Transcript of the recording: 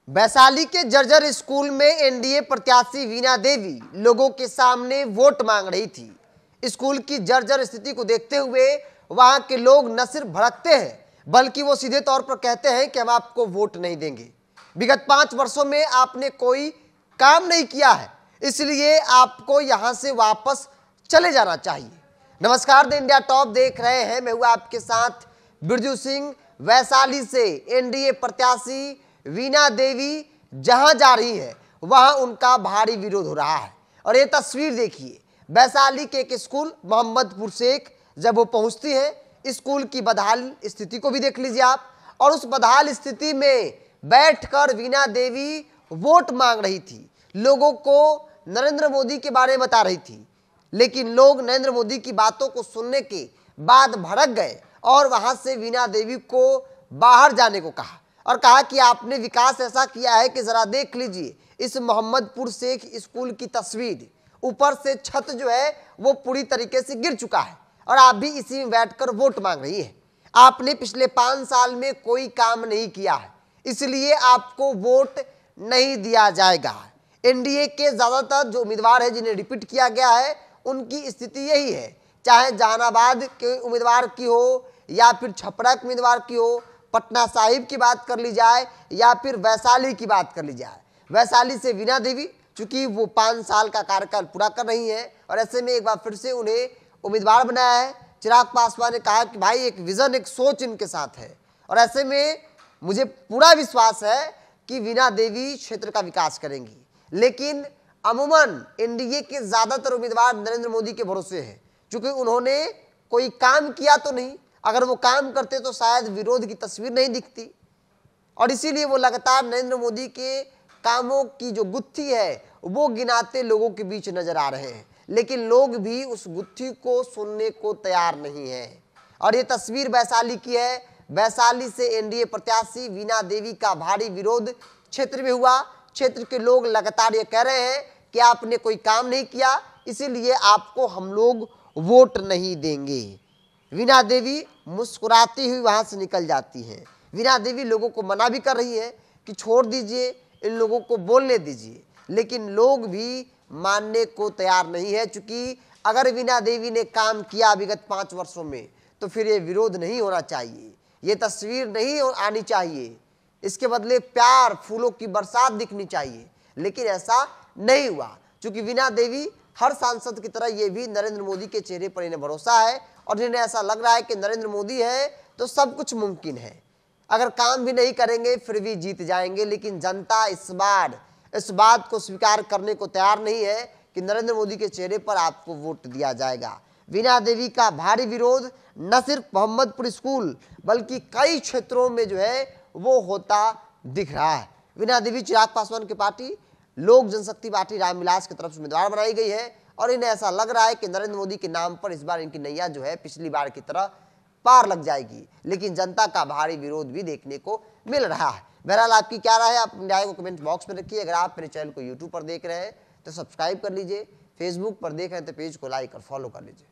वैशाली के जर्जर स्कूल में एनडीए प्रत्याशी वीणा देवी लोगों के सामने वोट मांग रही थी। स्कूल की जर्जर स्थिति को देखते हुए वहां के लोग न सिर्फ भड़कते हैं बल्कि वो सीधे तौर पर कहते हैं कि हम आपको वोट नहीं देंगे। विगत 5 वर्षों में आपने कोई काम नहीं किया है, इसलिए आपको यहां से वापस चले जाना चाहिए। नमस्कार, द इंडिया टॉप देख रहे हैं। मैं हूं आपके साथ बिरजू सिंह। वैशाली से एनडीए प्रत्याशी वीणा देवी जहां जा रही है वहां उनका भारी विरोध हो रहा है। और ये तस्वीर देखिए, वैशाली के एक स्कूल मोहम्मदपुर शेख जब वो पहुंचती है, स्कूल की बदहाल स्थिति को भी देख लीजिए आप। और उस बदहाल स्थिति में बैठकर वीणा देवी वोट मांग रही थी, लोगों को नरेंद्र मोदी के बारे में बता रही थी। लेकिन लोग नरेंद्र मोदी की बातों को सुनने के बाद भड़क गए और वहां से वीणा देवी को बाहर जाने को कहा और कहा कि आपने विकास ऐसा किया है कि जरा देख लीजिए इस मोहम्मदपुर शेख स्कूल की तस्वीर। ऊपर से छत जो है वो पूरी तरीके से गिर चुका है और आप भी इसी में बैठकर वोट मांग रही है। आपने पिछले 5 साल में कोई काम नहीं किया है, इसलिए आपको वोट नहीं दिया जाएगा। एनडीए के ज्यादातर जो उम्मीदवार है जिन्हें रिपीट किया गया है उनकी स्थिति यही है, चाहे जहानाबाद के उम्मीदवार की हो या फिर छपरा के उम्मीदवार की हो, पटना साहिब की बात कर ली जाए या फिर वैशाली की बात कर ली जाए। वैशाली से वीणा देवी चूंकि वो 5 साल का कार्यकाल पूरा कर रही है और ऐसे में एक बार फिर से उन्हें उम्मीदवार बनाया है। चिराग पासवान ने कहा कि भाई एक विजन, एक सोच इनके साथ है और ऐसे में मुझे पूरा विश्वास है कि वीणा देवी क्षेत्र का विकास करेंगी। लेकिन अमूमन एनडीए के ज्यादातर उम्मीदवार नरेंद्र मोदी के भरोसे हैं, क्योंकि उन्होंने कोई काम किया तो नहीं। अगर वो काम करते तो शायद विरोध की तस्वीर नहीं दिखती और इसीलिए वो लगातार नरेंद्र मोदी के कामों की जो गुत्थी है वो गिनाते लोगों के बीच नजर आ रहे हैं। लेकिन लोग भी उस गुत्थी को सुनने को तैयार नहीं है। और ये तस्वीर वैशाली की है। वैशाली से एनडीए प्रत्याशी वीणा देवी का भारी विरोध क्षेत्र में हुआ। क्षेत्र के लोग लगातार ये कह रहे हैं कि आपने कोई काम नहीं किया, इसीलिए आपको हम लोग वोट नहीं देंगे। वीणा देवी मुस्कुराती हुई वहां से निकल जाती हैं। वीणा देवी लोगों को मना भी कर रही है कि छोड़ दीजिए, इन लोगों को बोलने दीजिए, लेकिन लोग भी मानने को तैयार नहीं है। क्योंकि अगर वीणा देवी ने काम किया विगत 5 वर्षों में तो फिर ये विरोध नहीं होना चाहिए, ये तस्वीर नहीं आनी चाहिए, इसके बदले प्यार फूलों की बरसात दिखनी चाहिए। लेकिन ऐसा नहीं हुआ, क्योंकि वीणा देवी हर सांसद की तरह ये भी नरेंद्र मोदी के चेहरे पर इन्हें भरोसा है और जिन्हें ऐसा लग रहा है कि नरेंद्र मोदी है तो सब कुछ मुमकिन है। अगर काम भी नहीं करेंगे फिर भी जीत जाएंगे। लेकिन जनता इस बार इस बात को स्वीकार करने को तैयार नहीं है कि नरेंद्र मोदी के चेहरे पर आपको वोट दिया जाएगा। वीणा देवी का भारी विरोध न सिर्फ मोहम्मदपुर स्कूल बल्कि कई क्षेत्रों में जो है वो होता दिख रहा है। वीणा देवी चिराग पासवान की पार्टी लोक जनशक्ति पार्टी रामविलास की तरफ से उम्मीदवार बनाई गई है और इन्हें ऐसा लग रहा है कि नरेंद्र मोदी के नाम पर इस बार इनकी नैया जो है पिछली बार की तरह पार लग जाएगी। लेकिन जनता का भारी विरोध भी देखने को मिल रहा है। बहरहाल आपकी क्या राय है, आप अपनी राय को कमेंट बॉक्स में रखिए। अगर आप मेरे चैनल को यूट्यूब पर देख रहे हैं तो सब्सक्राइब कर लीजिए, फेसबुक पर देख रहे हैं तो पेज को लाइक और फॉलो कर लीजिए।